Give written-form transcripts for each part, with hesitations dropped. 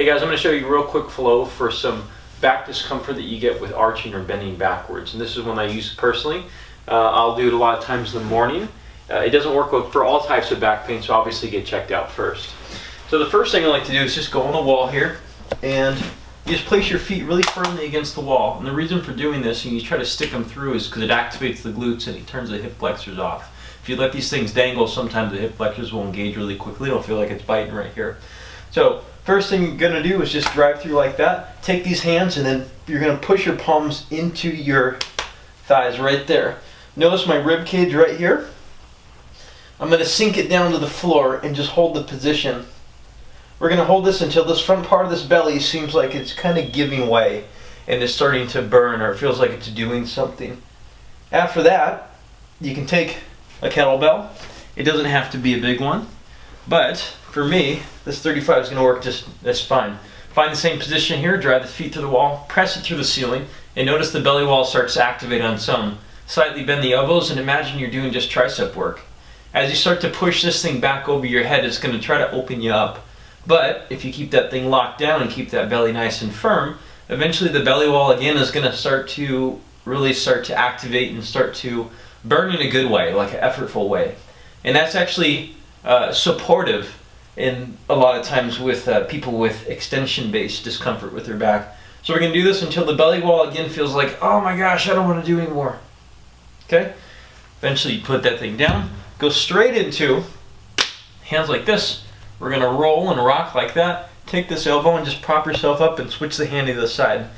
guys, I'm going to show you a real quick flow for some back discomfort that you get with arching or bending backwards. And this is one I use personally. I'll do it a lot of times in the morning. It doesn't work for all types of back pain, so obviously get checked out first. So the first thing I like to do is just go on the wall here, and you just place your feet really firmly against the wall. And the reason for doing this, and you try to stick them through, is because it activates the glutes and it turns the hip flexors off. If you let these things dangle, sometimes the hip flexors will engage really quickly. It'll feel like it's biting right here. So first thing you're going to do is just drive through like that. Take these hands and then you're going to push your palms into your thighs right there. Notice my rib cage right here. I'm going to sink it down to the floor and just hold the position. We're going to hold this until this front part of this belly seems like it's kind of giving way and is starting to burn, or it feels like it's doing something. After that, you can take a kettlebell. It doesn't have to be a big one, but for me, this 35 is going to work just fine. Find the same position here, drive the feet to the wall, press it through the ceiling, and notice the belly wall starts to activate on its own. Slightly bend the elbows and imagine you're doing just tricep work. As you start to push this thing back over your head, it's going to try to open you up. But if you keep that thing locked down and keep that belly nice and firm, eventually the belly wall again is going to really start to activate and start to burn in a good way, like an effortful way. And that's actually supportive in a lot of times with people with extension-based discomfort with their back. So we're going to do this until the belly wall again feels like, oh my gosh, I don't want to do anymore. Okay? Eventually you put that thing down, go straight into hands like this. We're going to roll and rock like that. Take this elbow and just prop yourself up and switch the hand to the side.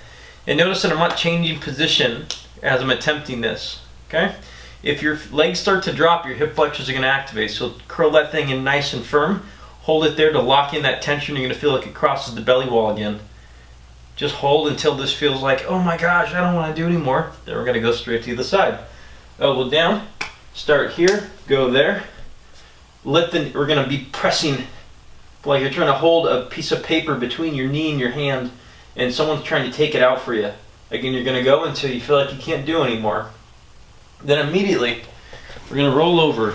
And notice that I'm not changing position as I'm attempting this. Okay? If your legs start to drop, your hip flexors are going to activate. So curl that thing in nice and firm. Hold it there to lock in that tension. You're going to feel like it crosses the belly wall again. Just hold until this feels like, oh my gosh, I don't want to do anymore. Then we're going to go straight to the side. Elbow down. Start here. Go there. We're going to be pressing like you're trying to hold a piece of paper between your knee and your hand, and someone's trying to take it out for you. Again, you're going to go until you feel like you can't do anymore. Then immediately, we're going to roll over.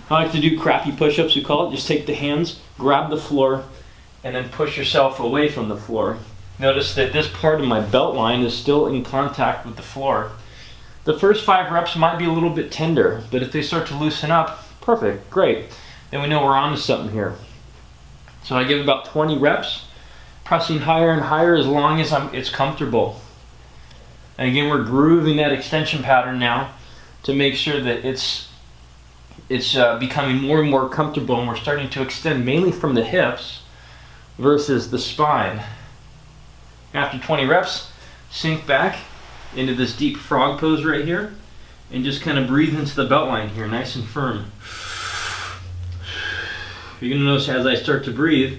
I like to do crappy push-ups, we call it. Just take the hands, grab the floor, and then push yourself away from the floor. Notice that this part of my belt line is still in contact with the floor. The first 5 reps might be a little bit tender, but if they start to loosen up, perfect, great. Then we know we're on to something here. So I give about 20 reps, pressing higher and higher as long as it's comfortable. And again, we're grooving that extension pattern now to make sure that it's becoming more and more comfortable, and we're starting to extend mainly from the hips versus the spine. After 20 reps, sink back into this deep frog pose right here and just kind of breathe into the belt line here, nice and firm. You're going to notice as I start to breathe,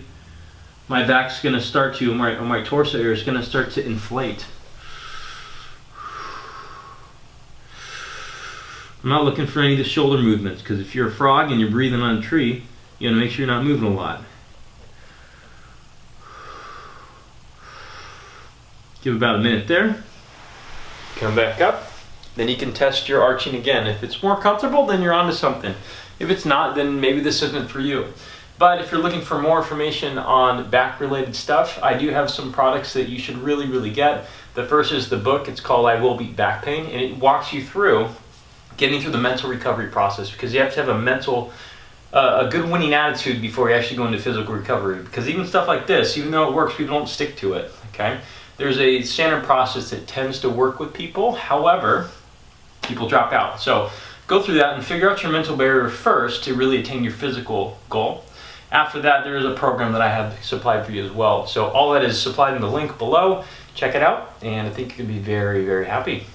my back's going to start to, or my torso area is going to start to inflate. I'm not looking for any of the shoulder movements, because if you're a frog and you're breathing on a tree, you got to make sure you're not moving a lot. Give about a minute there. Come back up. Then you can test your arching again. If it's more comfortable, then you're onto something. If it's not, then maybe this isn't for you. But if you're looking for more information on back-related stuff, I do have some products that you should really get. The first is the book. It's called I Will Beat Back Pain, and it walks you through getting through the mental recovery process, because you have to have a good winning attitude before you actually go into physical recovery. Because even stuff like this, even though it works, people don't stick to it. Okay? There's a standard process that tends to work with people. However, people drop out. So go through that and figure out your mental barrier first to really attain your physical goal. After that, there is a program that I have supplied for you as well. So all that is supplied in the link below. Check it out, and I think you can be very happy.